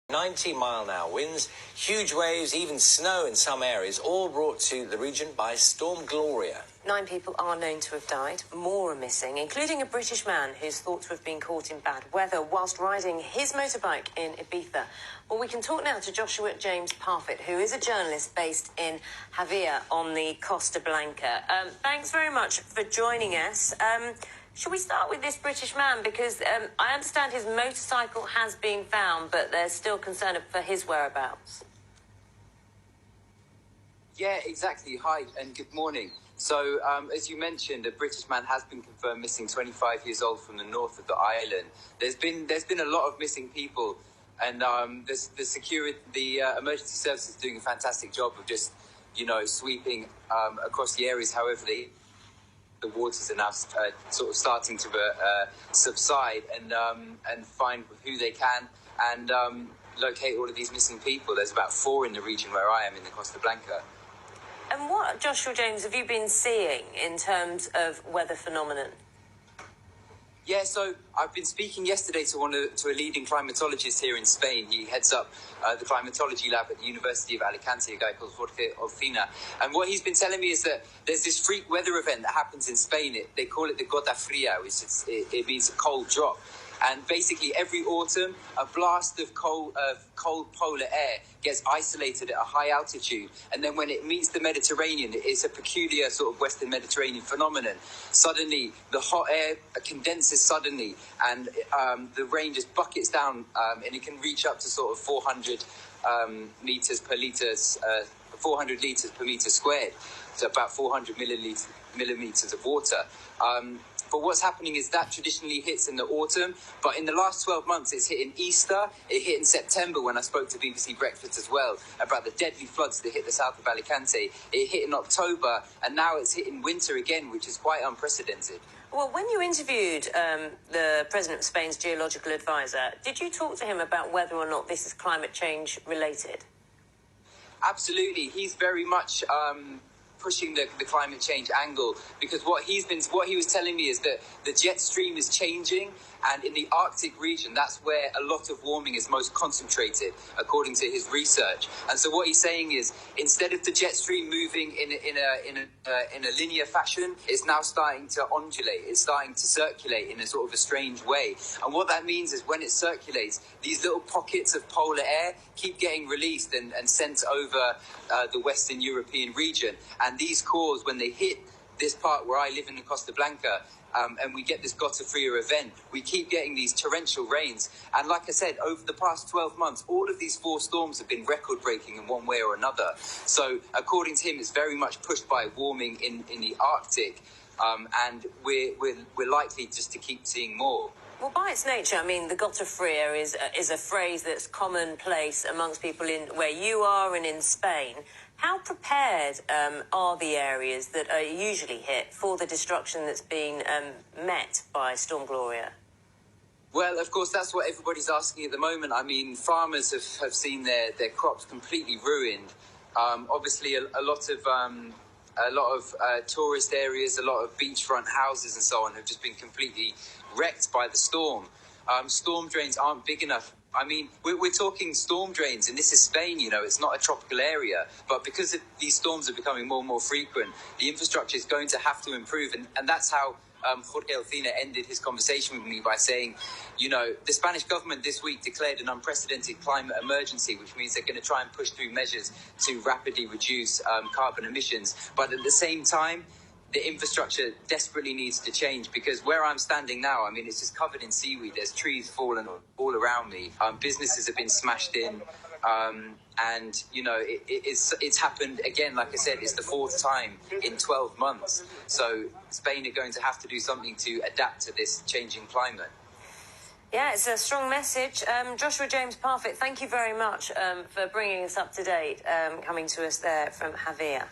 90-mile-an-hour winds, huge waves, even snow in some areas, all brought to the region by Storm Gloria. 9 people are known to have died. More are missing, including a British man who's thought to have been caught in bad weather whilst riding his motorbike in Ibiza. Well, we can talk now to Joshua James Parfitt, who is a journalist based in Javea on the Costa Blanca. Thanks very much for joining us. Shall we start with this British man? Because I understand his motorcycle has been found, but there's still concern for his whereabouts. Yeah, exactly. Hi, and good morning. So, as you mentioned, a British man has been confirmed missing, 25 years old, from the north of the island. There's been a lot of missing people, and the emergency service is doing a fantastic job of just, sweeping across the areas. However, the waters are now sort of starting to subside and find who they can and locate all of these missing people. There's about 4 in the region where I am, in the Costa Blanca. And what, Joshua James, have you been seeing in terms of weather phenomenon? Yeah, so I've been speaking yesterday to a leading climatologist here in Spain. He heads up the climatology lab at the University of Alicante, a guy called Gota Fria. And what he's been telling me is that there's this freak weather event that happens in Spain. They call it the Gota Fria, which it means a cold drop. And basically every autumn, a blast of cold polar air gets isolated at a high altitude. And then when it meets the Mediterranean, it's a peculiar sort of Western Mediterranean phenomenon. Suddenly, the hot air condenses suddenly, and the rain just buckets down, and it can reach up to sort of 400 litres per metre squared. So about 400 millimetres of water. But what's happening is that traditionally hits in the autumn, but in the last 12 months, it's hit in Easter, it hit in September when I spoke to BBC Breakfast as well about the deadly floods that hit the south of Alicante. It hit in October, and now it's hit in winter again, which is quite unprecedented. Well, when you interviewed the President of Spain's geological advisor, did you talk to him about whether or not this is climate change related? Absolutely. He's very much pushing the climate change angle, because what he was telling me is that the jet stream is changing, and in the Arctic region, that's where a lot of warming is most concentrated, according to his research. And so what he's saying is, instead of the jet stream moving in a linear fashion, it's now starting to undulate. It's starting to circulate in a sort of a strange way. And what that means is, when it circulates, these little pockets of polar air keep getting released and sent over the Western European region. And these cores, when they hit this part where I live in the Costa Blanca, and we get this Gota Fria event, we keep getting these torrential rains. And like I said, over the past 12 months, all of these 4 storms have been record-breaking in one way or another. So according to him, it's very much pushed by warming in the Arctic, and we're likely just to keep seeing more. Well, by its nature, I mean, the Gota Fria is a phrase that's commonplace amongst people in where you are and in Spain. How prepared are the areas that are usually hit for the destruction that's been met by Storm Gloria? Well, of course, that's what everybody's asking at the moment. I mean, farmers have seen their crops completely ruined. Obviously, a lot of tourist areas, a lot of beachfront houses and so on have just been completely wrecked by the storm. Storm drains aren't big enough. I mean, we're talking storm drains, and this is Spain, it's not a tropical area. But because these storms are becoming more and more frequent, the infrastructure is going to have to improve. And that's how Jorge Alcina ended his conversation with me by saying, the Spanish government this week declared an unprecedented climate emergency, which means they're going to try and push through measures to rapidly reduce carbon emissions. But at the same time, the infrastructure desperately needs to change, because where I'm standing now, I mean, it's just covered in seaweed. There's trees fallen all around me. Businesses have been smashed in. And, it's happened again. Like I said, it's the 4th time in 12 months. So Spain are going to have to do something to adapt to this changing climate. Yeah, it's a strong message. Joshua James Parfitt, thank you very much for bringing us up to date, coming to us there from Javea.